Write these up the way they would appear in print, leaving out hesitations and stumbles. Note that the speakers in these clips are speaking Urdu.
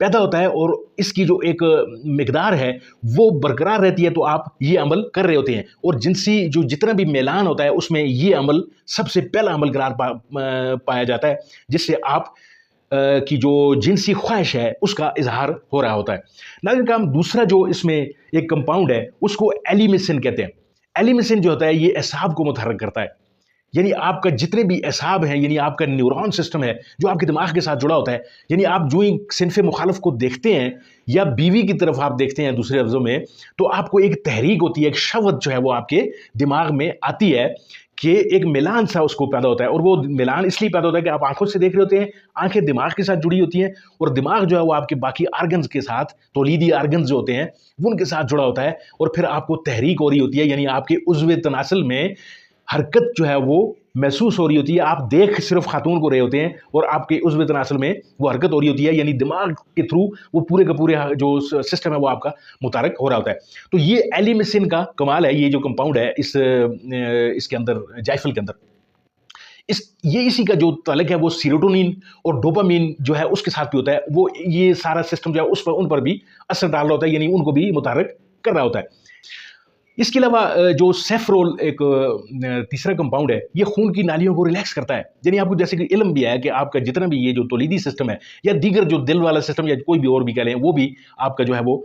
پیدا ہوتا ہے اور اس کی جو ایک مقدار ہے وہ برقرار رہتی ہے تو آپ یہ عمل کر رہے ہوتے ہیں، اور جنسی جو جتنا بھی میلان ہوتا ہے اس میں یہ عمل سب سے پہلا عمل قرار پایا جاتا ہے، جس سے آپ کی جو جنسی خواہش ہے اس کا اظہار ہو رہا ہوتا ہے۔ ناظرین کرام، دوسرا جو اس میں ایک کمپاؤنڈ ہے اس کو ایلیمیسن کہتے ہیں۔ ایلیمیسن جو ہوتا ہے یہ اعصاب کو متحرک کرتا ہے، یعنی آپ کا جتنے بھی اعصاب ہیں، یعنی آپ کا نیورون سسٹم ہے جو آپ کے دماغ کے ساتھ جڑا ہوتا ہے، یعنی آپ جو ہی صنف مخالف کو دیکھتے ہیں یا بیوی کی طرف آپ دیکھتے ہیں دوسرے لفظوں میں، تو آپ کو ایک تحریک ہوتی ہے، ایک شہوت جو ہے وہ آپ کے دماغ میں آتی ہے کہ ایک میلان سا اس کو پیدا ہوتا ہے، اور وہ میلان اس لیے پیدا ہوتا ہے کہ آپ آنکھوں سے دیکھ رہے ہوتے ہیں، آنکھیں دماغ کے ساتھ جڑی ہوتی ہیں، اور دماغ جو ہے وہ آپ کے باقی آرگنز کے ساتھ، تولیدی آرگنز جو ہوتے ہیں وہ ان کے ساتھ جڑا ہوتا ہے، اور پھر آپ کو تحریک ہو رہی ہوتی ہے، یعنی آپ کے عضو تناسل میں حرکت جو ہے وہ محسوس ہو رہی ہوتی ہے۔ آپ دیکھ صرف خاتون کو رہے ہوتے ہیں اور آپ کے عضو تناسل میں وہ حرکت ہو رہی ہوتی ہے، یعنی دماغ کے تھرو وہ پورے کا پورے جو سسٹم ہے وہ آپ کا متحرک ہو رہا ہوتا ہے۔ تو یہ ایلیمیسن کا کمال ہے، یہ جو کمپاؤنڈ ہے اس کے اندر، جائفل کے اندر، یہ اسی کا جو تعلق ہے وہ سیروٹونین اور ڈوپامین جو ہے اس کے ساتھ بھی ہوتا ہے، وہ یہ سارا سسٹم جو ہے ان پر بھی اثر ڈال رہا ہوتا ہے، یعنی ان کو بھی متحرک کر رہا ہوتا ہے۔ اس کے علاوہ جو سیفرول ایک تیسرا کمپاؤنڈ ہے، یہ خون کی نالیوں کو ریلیکس کرتا ہے، یعنی آپ کو جیسے کہ علم بھی ہے کہ آپ کا جتنا بھی یہ جو تولیدی سسٹم ہے یا دیگر جو دل والا سسٹم یا کوئی بھی اور بھی کہہ لیں، وہ بھی آپ کا جو ہے وہ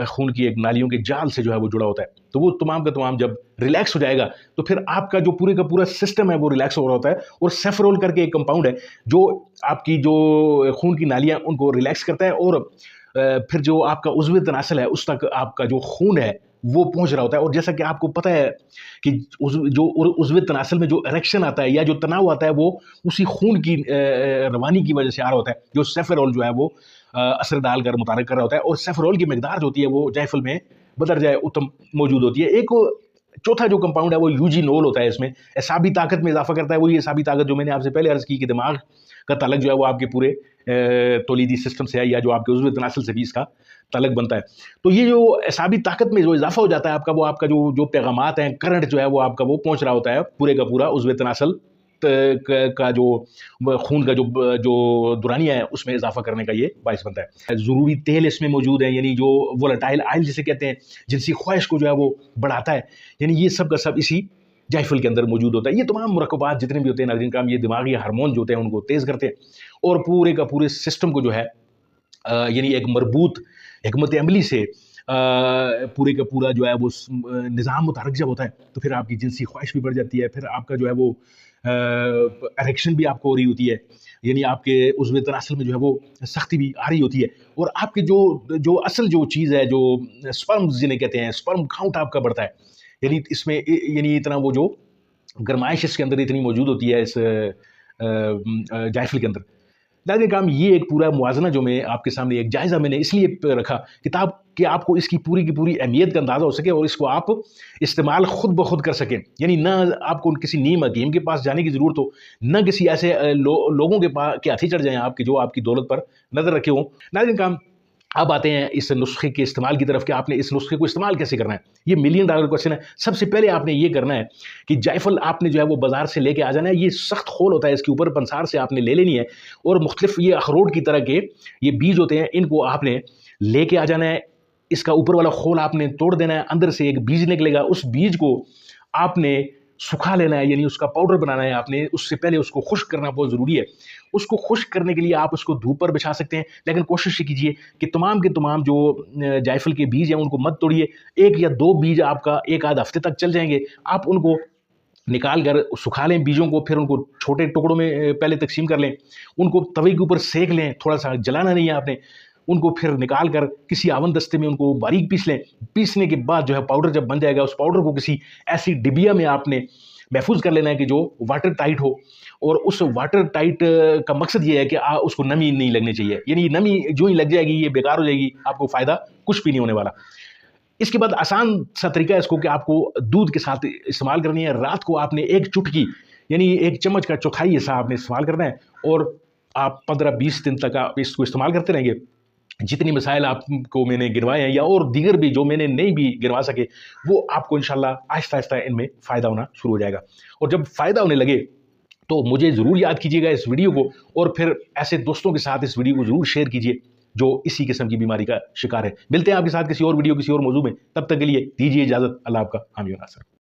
خون کی ایک نالیوں کے جال سے جو ہے وہ جڑا ہوتا ہے، تو وہ تمام کا تمام جب ریلیکس ہو جائے گا تو پھر آپ کا جو پورے کا پورا سسٹم ہے وہ ریلیکس ہو رہا ہوتا ہے، اور سیفرول کر کے ایک کمپاؤنڈ ہے جو آپ کی جو خون کی نالیاں ان کو ریلیکس کرتا ہے، اور پھر جو آپ کا عضو تناسل ہے اس تک آپ کا جو خون ہے وہ پہنچ رہا ہوتا ہے۔ اور جیسا کہ آپ کو پتہ ہے کہ جو عضو تناسل میں جو اریکشن آتا ہے یا جو تناؤ آتا ہے وہ اسی خون کی روانی کی وجہ سے آ رہا ہوتا ہے، جو سیفرول جو ہے وہ اثر ڈال کر متحرک کر رہا ہوتا ہے، اور سیفرول کی مقدار جو ہوتی ہے وہ جائفل میں بدرجہ اتم موجود ہوتی ہے۔ ایک چوتھا جو کمپاؤنڈ ہے وہ یوجینول ہوتا ہے، اس میں اعصابی طاقت میں اضافہ کرتا ہے، وہی اعصابی طاقت جو میں نے آپ سے پہلے عرض کی کہ دماغ کا تعلق جو ہے وہ آپ کے پورے تولیدی سسٹم سے ہے، یا جو آپ کے عضو تناسل سے بھی اس کا تعلق بنتا ہے۔ تو یہ جو اعصابی طاقت میں جو اضافہ ہو جاتا ہے آپ کا جو پیغامات ہیں، کرنٹ جو ہے وہ آپ کا وہ پہنچ رہا ہوتا ہے پورے کا پورا عضو تناسل کا جو خون کا جو دورانیہ ہے اس میں اضافہ کرنے کا یہ باعث بنتا ہے۔ ضروری تیل اس میں موجود ہیں، یعنی جو وولٹائل آئل جسے کہتے ہیں، جنسی خواہش کو جو ہے وہ بڑھاتا ہے، یعنی یہ سب کا سب اسی جائفل کے اندر موجود ہوتا ہے۔ یہ تمام مرکبات جتنے بھی ہوتے ہیں ناظرین کرام، یہ دماغی ہارمون جو ہوتے ہیں ان کو تیز کرتے ہیں، اور پورے کا پورے سسٹم کو جو ہے یعنی ایک مربوط حکمت عملی سے پورے کا پورا جو ہے وہ نظام متحرک جب ہوتا ہے تو پھر آپ کی جنسی خواہش بھی بڑھ جاتی ہے، پھر آپ کا جو ہے وہ اریکشن بھی آپ کو ہو رہی ہوتی ہے، یعنی آپ کے عضو تناسل میں جو ہے وہ سختی بھی آ رہی ہوتی ہے، اور آپ کے جو اصل جو چیز ہے، جو سپرمز جنہیں کہتے ہیں، سپرم کاؤنٹ آپ کا بڑھتا ہے، یعنی اس میں یعنی اتنا وہ جو گرمائش اس کے اندر اتنی موجود ہوتی ہے اس جائفل کے اندر۔ ناظرین کرام، یہ ایک پورا موازنہ جو میں آپ کے سامنے ایک جائزہ میں نے اس لیے رکھا کتاب کہ آپ کو اس کی پوری کی پوری اہمیت کا اندازہ ہو سکے، اور اس کو آپ استعمال خود بخود کر سکیں، یعنی نہ آپ کو کسی نیم حکیم کے پاس جانے کی ضرورت ہو، نہ کسی ایسے لوگوں کے ہاتھیں چڑھ جائیں آپ کی جو آپ کی دولت پر نظر رکھے ہوں۔ ناظرین کرام، اب آتے ہیں اس نسخے کے استعمال کی طرف کہ آپ نے اس نسخے کو استعمال کیسے کرنا ہے۔ یہ $1,000,000 کوشچن ہے۔ سب سے پہلے آپ نے یہ کرنا ہے کہ جائفل آپ نے جو ہے وہ بازار سے لے کے آ جانا ہے، یہ سخت خول ہوتا ہے، اس کے اوپر پنسار سے آپ نے لے لینی ہے، اور مختلف یہ اخروٹ کی طرح کے یہ بیج ہوتے ہیں، ان کو آپ نے لے کے آ جانا ہے۔ اس کا اوپر والا خول آپ نے توڑ دینا ہے، اندر سے ایک بیج نکلے گا، اس بیج کو آپ نے سکھا لینا ہے، یعنی اس کا پاؤڈر بنانا ہے آپ نے۔ اس سے پہلے اس کو خشک کرنا بہت ضروری ہے۔ اس کو خشک کرنے کے لیے آپ اس کو دھوپ پر بچھا سکتے ہیں، لیکن کوشش یہ کیجیے کہ تمام کے تمام جو جائفل کے بیج ہیں ان کو مت توڑیے۔ 1 یا 2 بیج آپ کا 1 آدھ ہفتے تک چل جائیں گے، آپ ان کو نکال کر سکھا لیں بیجوں کو، پھر ان کو چھوٹے ٹکڑوں میں پہلے تقسیم کر لیں، ان کو توے کے اوپر سینک لیں، تھوڑا سا جلانا نہیں ہے آپ نے، ان کو پھر نکال کر کسی آون دستے میں ان کو باریک پیس لیں۔ پیسنے کے بعد جو ہے پاؤڈر جب بن جائے گا، اس پاؤڈر کو کسی ایسی ڈبیا میں آپ نے محفوظ کر لینا ہے کہ جو واٹر ٹائٹ ہو، اور اس واٹر ٹائٹ کا مقصد یہ ہے کہ اس کو نمی نہیں لگنی چاہیے، یعنی نمی جو ہی لگ جائے گی یہ بیکار ہو جائے گی، آپ کو فائدہ کچھ بھی نہیں ہونے والا۔ اس کے بعد آسان سا طریقہ ہے اس کو کہ آپ کو دودھ کے ساتھ استعمال کرنی ہے۔ رات کو آپ نے 1 چٹکی یعنی 1 چمچ کا چوتھائی حصہ آپ نے استعمال کرنا ہے، اور آپ 15-20 دن تک آپ اس کو استعمال کرتے رہیں گے۔ جتنی مسائل آپ کو میں نے گنوائے ہیں یا اور دیگر بھی جو میں نے نہیں بھی گنوا سکے، وہ آپ کو انشاءاللہ آہستہ آہستہ ان میں فائدہ ہونا شروع ہو جائے گا، اور جب فائدہ ہونے لگے تو مجھے ضرور یاد کیجیے گا اس ویڈیو کو، اور پھر ایسے دوستوں کے ساتھ اس ویڈیو کو ضرور شیئر کیجیے جو اسی قسم کی بیماری کا شکار ہے۔ ملتے ہیں آپ کے ساتھ کسی اور ویڈیو کسی اور موضوع میں، تب تک کے لیے دیجیے اجازت۔ اللہ آپ کا حامی و ناصر۔